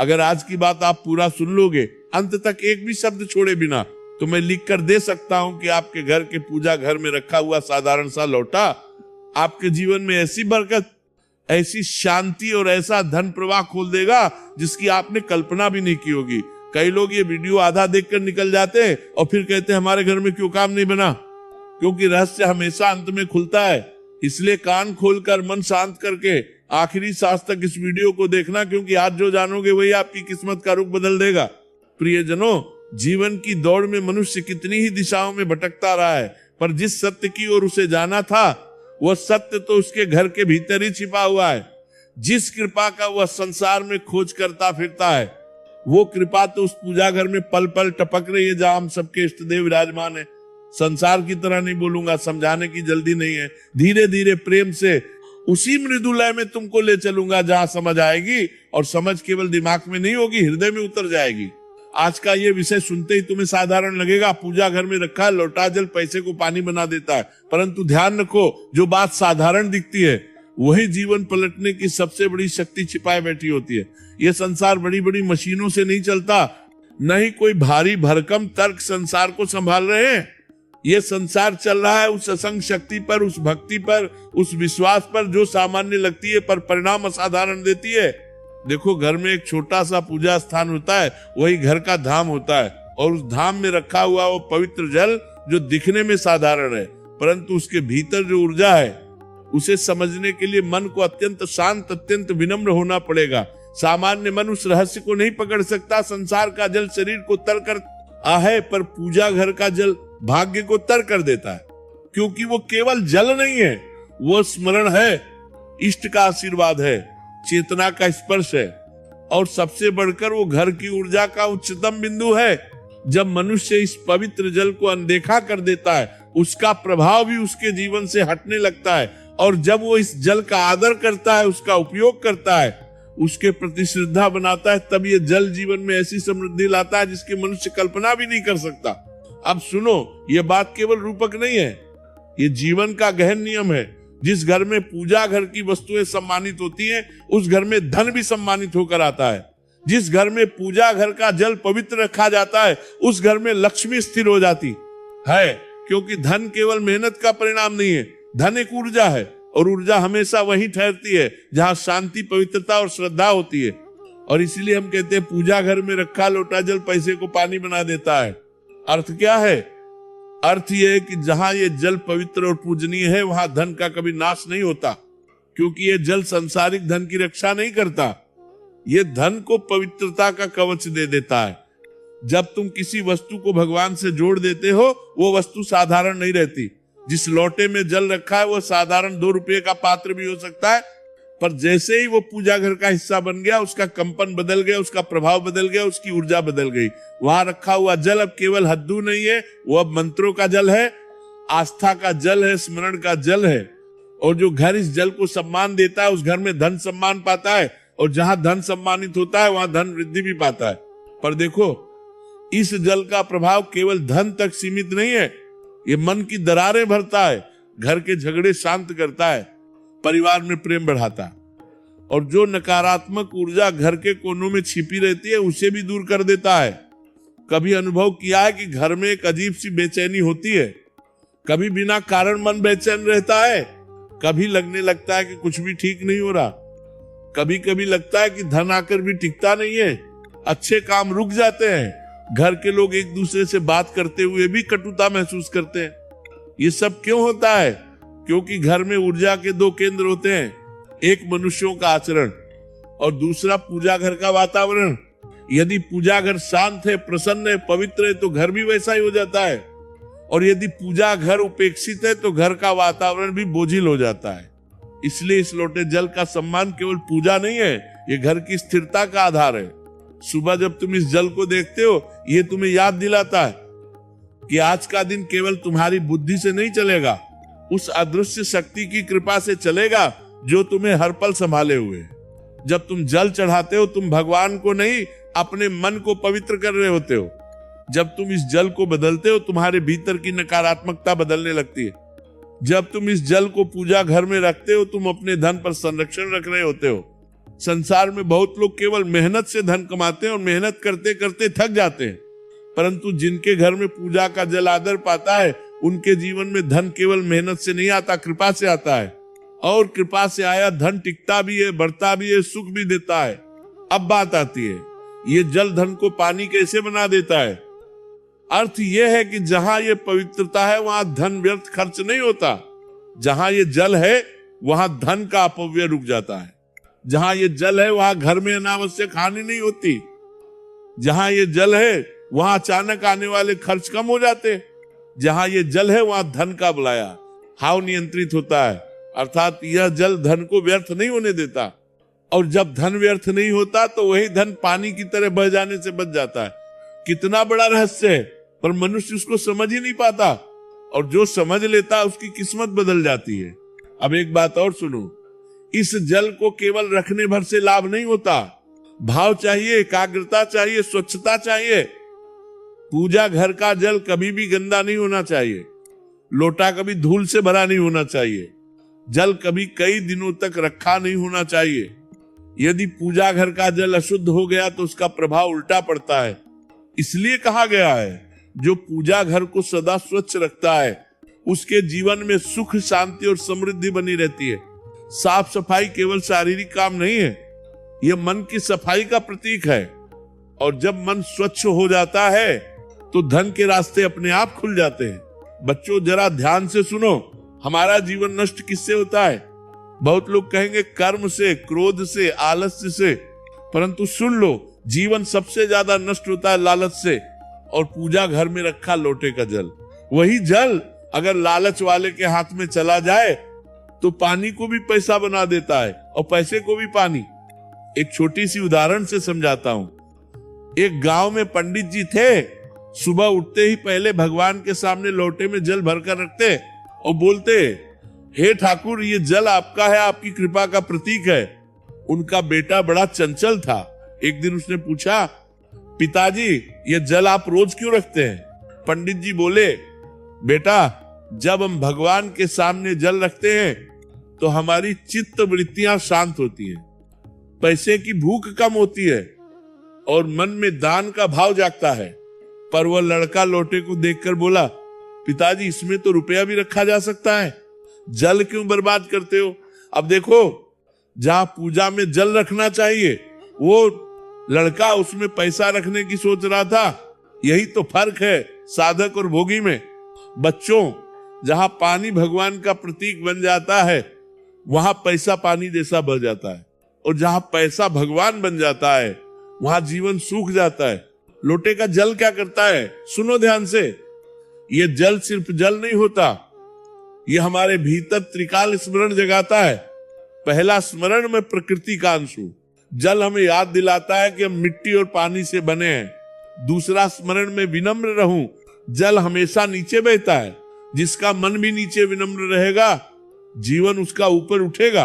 अगर आज की बात आप पूरा सुन लोगे, अंत तक एक भी शब्द छोड़े बिना, तो मैं लिख कर दे सकता हूं कि आपके घर के पूजा घर में रखा हुआ साधारण सा लौटा आपके जीवन में ऐसी बरकत, ऐसी शांति और ऐसा धन प्रवाह खोल देगा जिसकी आपने कल्पना भी नहीं की होगी। कई लोग ये वीडियो आधा देखकर निकल जाते हैं और फिर कहते हैं हमारे घर में क्यों काम नहीं बना, क्योंकि रहस्य हमेशा अंत में खुलता है। इसलिए कान खोलकर मन शांत करके आखिरी सांस तक इस वीडियो को देखना, क्योंकि आज जो जानोगे वही आपकी किस्मत का रुख बदल देगा। प्रियजनों, जीवन की दौड़ में मनुष्य कितनी ही दिशाओं में भटकता रहा है, पर जिस सत्य की ओर उसे जाना था वह सत्य तो उसके घर के भीतर ही छिपा हुआ है। जिस कृपा का वह संसार में खोज करता फिरता है, वो कृपा तो उस पूजा घर में पल पल टपक रही है जहां हम सबके इष्ट देव विराजमान है। संसार की तरह नहीं बोलूंगा, समझाने की जल्दी नहीं है, धीरे धीरे प्रेम से उसी मृदुलय में तुमको ले चलूंगा जहां समझ आएगी, और समझ केवल दिमाग में नहीं होगी, हृदय में उतर जाएगी। आज का ये विषय सुनते ही तुम्हें साधारण लगेगा, पूजा घर में रखा लौटा जल पैसे को पानी बना देता है, परंतु ध्यान रखो, जो बात साधारण दिखती है वही जीवन पलटने की सबसे बड़ी शक्ति छिपाए बैठी होती है। ये संसार बड़ी बड़ी मशीनों से नहीं चलता, न ही कोई भारी भरकम तर्क संसार को संभाल रहे हैं। ये संसार चल रहा है उस असंग शक्ति पर, उस भक्ति पर, उस विश्वास पर जो सामान्य लगती है पर परिणाम असाधारण देती है। देखो, घर में एक छोटा सा पूजा स्थान होता है, वही घर का धाम होता है, और उस धाम में रखा हुआ वो पवित्र जल जो दिखने में साधारण है, परंतु उसके भीतर जो ऊर्जा है उसे समझने के लिए मन को अत्यंत शांत, अत्यंत विनम्र होना पड़ेगा। सामान्य मन उस रहस्य को नहीं पकड़ सकता। संसार का जल शरीर को तर कर आहे, पर पूजा घर का जल भाग्य को तर कर देता है, क्योंकि वो केवल जल नहीं है, वो स्मरण है, इष्ट का आशीर्वाद है, चेतना का स्पर्श है, और सबसे बढ़कर वो घर की ऊर्जा का उच्चतम बिंदु है। जब मनुष्य इस पवित्र जल को अनदेखा कर देता है, उसका प्रभाव भी उसके जीवन से हटने लगता है, और जब वो इस जल का आदर करता है, उसका उपयोग करता है, उसके प्रति श्रद्धा बनाता है, तब ये जल जीवन में ऐसी समृद्धि लाता है जिसकी मनुष्य कल्पना भी नहीं कर सकता। अब सुनो, ये बात केवल रूपक नहीं है, ये जीवन का गहन नियम है। जिस घर में पूजा घर की वस्तुएं सम्मानित होती हैं, उस घर में धन भी सम्मानित होकर आता है। जिस घर में पूजा घर का जल पवित्र रखा जाता है, उस घर में लक्ष्मी स्थिर हो जाती है, क्योंकि धन केवल मेहनत का परिणाम नहीं है, धन एक ऊर्जा है, और ऊर्जा हमेशा वहीं ठहरती है जहां शांति, पवित्रता और श्रद्धा होती है। और इसीलिए हम कहते हैं पूजा घर में रखा लोटा जल पैसे को पानी बना देता है। अर्थ क्या है? अर्थ यह है कि जहां ये जल पवित्र और पूजनीय है, वहां धन का कभी नाश नहीं होता, क्योंकि ये जल सांसारिक धन की रक्षा नहीं करता, ये धन को पवित्रता का कवच दे देता है। जब तुम किसी वस्तु को भगवान से जोड़ देते हो, वो वस्तु साधारण नहीं रहती। जिस लोटे में जल रखा है वो साधारण 2 रुपये का पात्र भी हो सकता है, पर जैसे ही वो पूजा घर का हिस्सा बन गया, उसका कंपन बदल गया, उसका प्रभाव बदल गया, उसकी ऊर्जा बदल गई। वहां रखा हुआ जल अब केवल हद्दू नहीं है, वो अब मंत्रों का जल है, आस्था का जल है, स्मरण का जल है। और जो घर इस जल को सम्मान देता है, उस घर में धन सम्मान पाता है, और जहां धन सम्मानित होता है वहां धन वृद्धि भी पाता है। पर देखो, इस जल का प्रभाव केवल धन तक सीमित नहीं है, ये मन की दरारें भरता है, घर के झगड़े शांत करता है, परिवार में प्रेम बढ़ाता है, और जो नकारात्मक ऊर्जा घर के कोनों में छिपी रहती है उसे भी दूर कर देता है। कभी अनुभव किया है कि घर में एक अजीब सी बेचैनी होती है, कभी बिना कारण मन बेचैन रहता है, कभी लगने लगता है कि कुछ भी ठीक नहीं हो रहा, कभी कभी लगता है कि धन आकर भी टिकता नहीं है, अच्छे काम रुक जाते हैं, घर के लोग एक दूसरे से बात करते हुए भी कटुता महसूस करते हैं। ये सब क्यों होता है? क्योंकि घर में ऊर्जा के 2 केंद्र होते हैं, एक मनुष्यों का आचरण और दूसरा पूजा घर का वातावरण। यदि पूजा घर शांत है, प्रसन्न है, पवित्र है, तो घर भी वैसा ही हो जाता है, और यदि पूजा घर उपेक्षित है तो घर का वातावरण भी बोझिल हो जाता है। इसलिए इस लोटे जल का सम्मान केवल पूजा नहीं है, ये घर की स्थिरता का आधार है। सुबह जब तुम इस जल को देखते हो, ये तुम्हें याद दिलाता है कि आज का दिन केवल तुम्हारी बुद्धि से नहीं चलेगा, उस अदृश्य शक्ति की कृपा से चलेगा जो तुम्हें हर पल संभाले हुए। जब तुम जल चढ़ाते हो, तुम भगवान को नहीं, अपने मन को पवित्र कर रहे होते हो। जब तुम इस जल को बदलते हो, तुम्हारे भीतर की नकारात्मकता बदलने लगती है। जब तुम इस जल को पूजा घर में रखते हो, तुम अपने धन पर संरक्षण रख रहे होते हो। संसार में बहुत लोग केवल मेहनत से धन कमाते हैं और मेहनत करते करते थक जाते हैं, परंतु जिनके घर में पूजा का जल आदर पाता है उनके जीवन में धन केवल मेहनत से नहीं आता, कृपा से आता है। और कृपा से आया धन टिकता भी है, बढ़ता भी है, सुख भी देता है। अब बात आती है, ये जल धन को पानी कैसे बना देता है? अर्थ यह है कि जहां ये पवित्रता है वहां धन व्यर्थ खर्च नहीं होता। जहां ये जल है वहां धन का अपव्यय रुक जाता है। जहां ये जल है वहां घर में अनावश्यक हानि नहीं होती। जहां ये जल है वहां अचानक आने वाले खर्च कम हो जाते। जहां ये जल है वहां धन का बलाया हाव नियंत्रित होता है, अर्थात यह जल धन को व्यर्थ नहीं होने देता। और जब धन व्यर्थ नहीं होता तो वही धन पानी की तरह बह जाने से बच जाता है। कितना बड़ा रहस्य है, पर मनुष्य उसको समझ ही नहीं पाता, और जो समझ लेता है उसकी किस्मत बदल जाती है। अब एक बात और सुनो, इस जल को केवल रखने भर से लाभ नहीं होता। भाव चाहिए, एकाग्रता चाहिए, स्वच्छता चाहिए। पूजा घर का जल कभी भी गंदा नहीं होना चाहिए। लोटा कभी धूल से भरा नहीं होना चाहिए। जल कभी कई दिनों तक रखा नहीं होना चाहिए। यदि पूजा घर का जल अशुद्ध हो गया तो उसका प्रभाव उल्टा पड़ता है। इसलिए कहा गया है, जो पूजा घर को सदा स्वच्छ रखता है उसके जीवन में सुख, शांति और समृद्धि बनी रहती है। साफ सफाई केवल शारीरिक काम नहीं है, यह मन की सफाई का प्रतीक है। और जब मन स्वच्छ हो जाता है तो धन के रास्ते अपने आप खुल जाते हैं। बच्चों, जरा ध्यान से सुनो, हमारा जीवन नष्ट किससे होता है? बहुत लोग कहेंगे कर्म से, क्रोध से, आलस्य से, परंतु सुन लो, जीवन सबसे ज्यादा नष्ट होता है लालच से और पूजा घर में रखा लोटे का जल। वही जल अगर लालच वाले के हाथ में चला जाए तो पानी को भी पैसा बना देता है और पैसे को भी पानी। एक छोटी सी उदाहरण से समझाता हूं। एक गांव में पंडित जी थे। सुबह उठते ही पहले भगवान के सामने लोटे में जल भरकर रखते और बोलते, हे ठाकुर, ये जल आपका है, आपकी कृपा का प्रतीक है। उनका बेटा बड़ा चंचल था। एक दिन उसने पूछा, पिताजी, ये जल आप रोज क्यों रखते हैं? पंडित जी बोले, बेटा, जब हम भगवान के सामने जल रखते हैं तो हमारी चित्त वृत्तियां शांत होती हैं, पैसे की भूख कम होती है और मन में दान का भाव जागता है। पर वह लड़का लोटे को देखकर बोला, पिताजी, इसमें तो रुपया भी रखा जा सकता है, जल क्यों बर्बाद करते हो? अब देखो, जहां पूजा में जल रखना चाहिए वो लड़का उसमें पैसा रखने की सोच रहा था। यही तो फर्क है साधक और भोगी में। बच्चों, जहां पानी भगवान का प्रतीक बन जाता है वहां पैसा पानी जैसा बह जाता है, और जहां पैसा भगवान बन जाता है वहां जीवन सूख जाता है। लोटे का जल क्या करता है? सुनो ध्यान से, ये जल सिर्फ जल नहीं होता, ये हमारे भीतर त्रिकाल स्मरण जगाता है। पहला स्मरण में प्रकृति का अंशु, जल हमें याद दिलाता है कि हम मिट्टी और पानी से बने हैं। दूसरा स्मरण में विनम्र रहूं, जल हमेशा नीचे बहता है। जिसका मन भी नीचे विनम्र रहेगा जीवन उसका ऊपर उठेगा।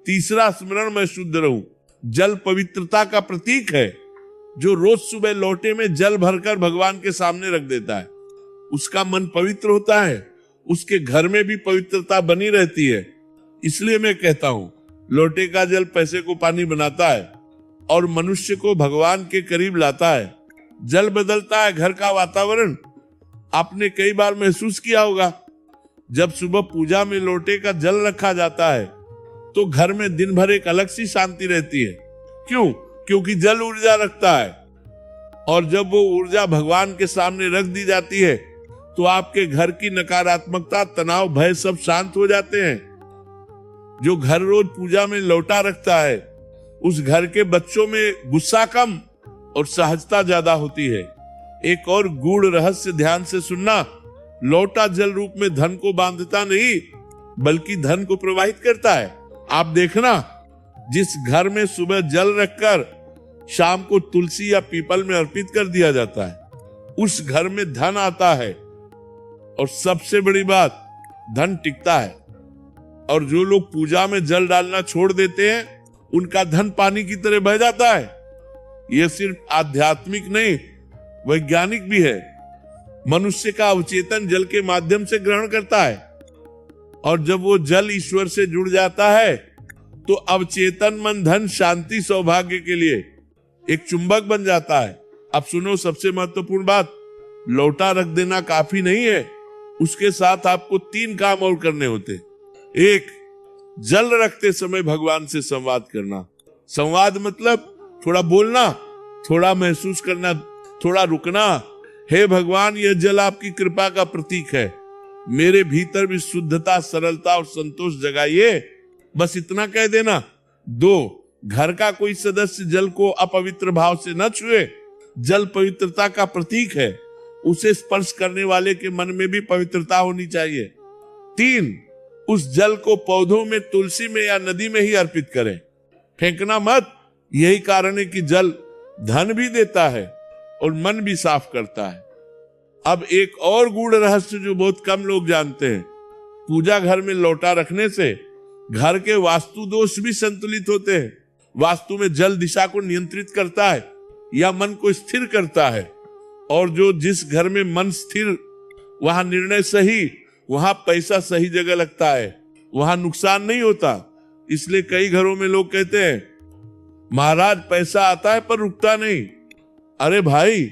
तीसरा स्मरण में शुद्ध रहूं, जल पवित्रता का प्रतीक है। जो रोज सुबह लोटे में जल भरकर भगवान के सामने रख देता है उसका मन पवित्र होता है, उसके घर में भी पवित्रता बनी रहती है। इसलिए मैं कहता हूं, लोटे का जल पैसे को पानी बनाता है और मनुष्य को भगवान के करीब लाता है। जल बदलता है घर का वातावरण। आपने कई बार महसूस किया होगा, जब सुबह पूजा में लोटे का जल रखा जाता है तो घर में दिन भर एक अलग सी शांति रहती है। क्यों? क्योंकि जल ऊर्जा रखता है, और जब वो ऊर्जा भगवान के सामने रख दी जाती है तो आपके घर की नकारात्मकता, तनाव, भय सब शांत हो जाते हैं। जो घर रोज पूजा में लोटा रखता है उस घर के बच्चों में गुस्सा कम और सहजता ज्यादा होती है। एक और गूढ़ रहस्य ध्यान से सुनना, लोटा जल रूप में धन को बांधता नहीं बल्कि धन को प्रवाहित करता है। आप देखना, जिस घर में सुबह जल रखकर शाम को तुलसी या पीपल में अर्पित कर दिया जाता है उस घर में धन आता है, और सबसे बड़ी बात, धन टिकता है। और जो लोग पूजा में जल डालना छोड़ देते हैं उनका धन पानी की तरह बह जाता है। यह सिर्फ आध्यात्मिक नहीं, वैज्ञानिक भी है। मनुष्य का अवचेतन जल के माध्यम से ग्रहण करता है, और जब वो जल ईश्वर से जुड़ जाता है तो अवचेतन मन धन शांति सौभाग्य के लिए एक चुंबक बन जाता है। अब सुनो सबसे महत्वपूर्ण बात, लौटा रख देना काफी नहीं है, उसके साथ आपको 3 काम और करने होते। एक, जल रखते समय भगवान से संवाद करना। संवाद मतलब थोड़ा बोलना, थोड़ा महसूस करना, थोड़ा रुकना। हे भगवान, यह जल आपकी कृपा का प्रतीक है, मेरे भीतर भी शुद्धता, सरलता और संतोष जगाइए, बस इतना कह देना। 2, घर का कोई सदस्य जल को अपवित्र भाव से न छुए। जल पवित्रता का प्रतीक है, उसे स्पर्श करने वाले के मन में भी पवित्रता होनी चाहिए। 3, उस जल को पौधों में, तुलसी में या नदी में ही अर्पित करें, फेंकना मत। यही कारण है कि जल धन भी देता है और मन भी साफ करता है। अब एक और गूढ़ रहस्य जो बहुत कम लोग जानते हैं, पूजा घर में लौटा रखने से घर के वास्तु दोष भी संतुलित होते हैं। वास्तु में जल दिशा को नियंत्रित करता है या मन को स्थिर करता है, और जो जिस घर में मन स्थिर, वहां निर्णय सही, वहां पैसा सही जगह लगता है, वहां नुकसान नहीं होता। इसलिए कई घरों में लोग कहते हैं महाराज पैसा आता है पर रुकता नहीं। अरे भाई,